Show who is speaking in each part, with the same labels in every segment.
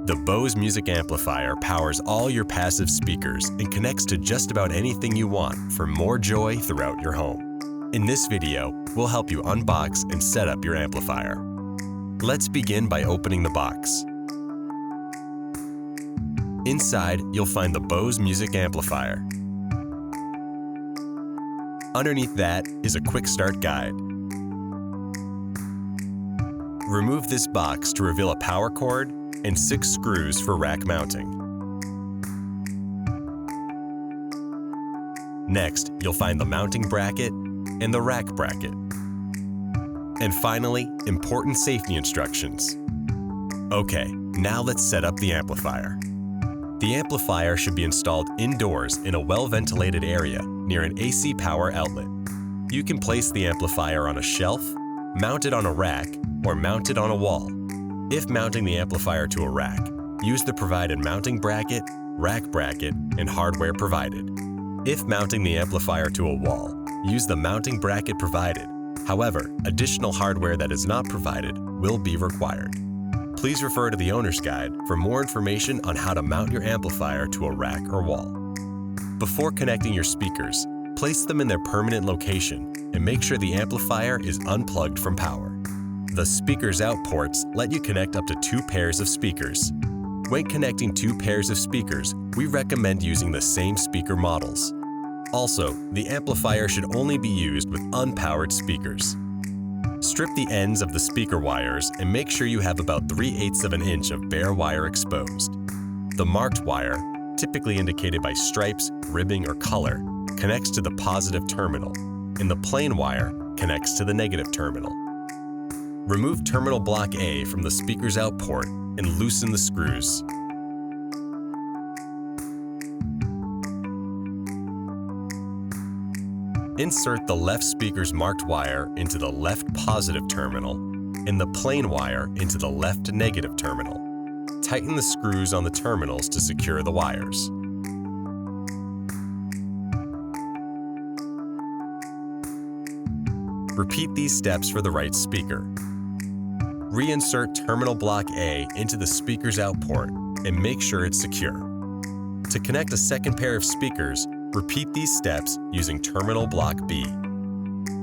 Speaker 1: The Bose Music Amplifier powers all your passive speakers and connects to just about anything you want for more joy throughout your home. In this video, we'll help you unbox and set up your amplifier. Let's begin by opening the box. Inside, you'll find the Bose Music Amplifier. Underneath that is a quick start guide. Remove this box to reveal a power cord and 6 screws for rack mounting. Next, you'll find the mounting bracket and the rack bracket. And finally, important safety instructions. Okay, now let's set up the amplifier. The amplifier should be installed indoors in a well-ventilated area near an AC power outlet. You can place the amplifier on a shelf, mount it on a rack, or mount it on a wall. If mounting the amplifier to a rack, use the provided mounting bracket, rack bracket, and hardware provided. If mounting the amplifier to a wall, use the mounting bracket provided. However, additional hardware that is not provided will be required. Please refer to the owner's guide for more information on how to mount your amplifier to a rack or wall. Before connecting your speakers, place them in their permanent location and make sure the amplifier is unplugged from power. The speakers out ports let you connect up to 2 pairs of speakers. When connecting 2 pairs of speakers, we recommend using the same speaker models. Also, the amplifier should only be used with unpowered speakers. Strip the ends of the speaker wires and make sure you have about 3/8 of an inch of bare wire exposed. The marked wire, typically indicated by stripes, ribbing, or color, connects to the positive terminal, and the plain wire connects to the negative terminal. Remove terminal block A from the speaker's out port and loosen the screws. Insert the left speaker's marked wire into the left positive terminal and the plain wire into the left negative terminal. Tighten the screws on the terminals to secure the wires. Repeat these steps for the right speaker. Reinsert terminal block A into the speaker's out port and make sure it's secure. To connect a second pair of speakers, repeat these steps using terminal block B.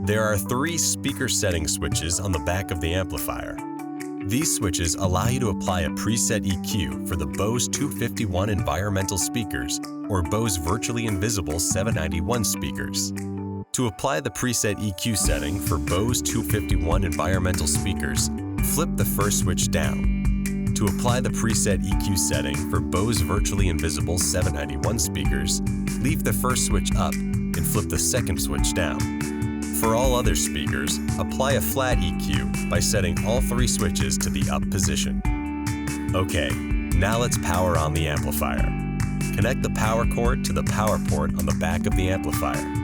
Speaker 1: There are 3 speaker setting switches on the back of the amplifier. These switches allow you to apply a preset EQ for the Bose 251 environmental speakers or Bose Virtually Invisible 791 speakers. To apply the preset EQ setting for Bose 251 environmental speakers, flip the first switch down. To apply the preset EQ setting for Bose Virtually Invisible 791 speakers, leave the first switch up and flip the second switch down. For all other speakers, apply a flat EQ by setting all 3 switches to the up position. Okay, now let's power on the amplifier. Connect the power cord to the power port on the back of the amplifier.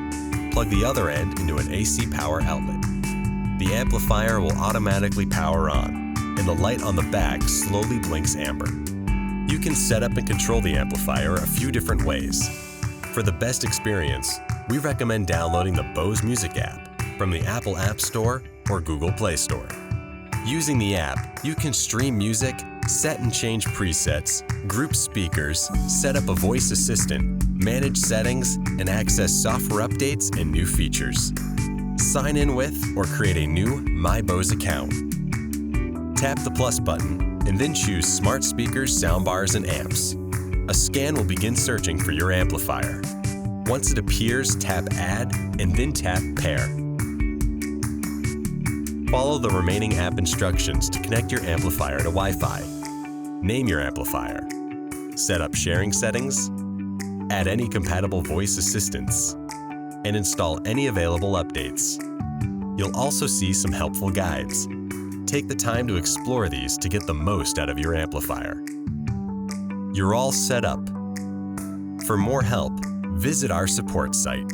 Speaker 1: Plug the other end into an AC power outlet. The amplifier will automatically power on, and the light on the back slowly blinks amber. You can set up and control the amplifier a few different ways. For the best experience, we recommend downloading the Bose Music App from the Apple App Store or Google Play Store. Using the app, you can stream music, set and change presets, group speakers, set up a voice assistant, manage settings, and access software updates and new features. Sign in with or create a new My Bose account. Tap the plus button and then choose Smart Speakers, Soundbars, and Amps. A scan will begin searching for your amplifier. Once it appears, tap Add and then tap Pair. Follow the remaining app instructions to connect your amplifier to Wi-Fi. Name your amplifier. Set up sharing settings. Add any compatible voice assistants. And install any available updates. You'll also see some helpful guides. Take the time to explore these to get the most out of your amplifier. You're all set up. For more help, visit our support site.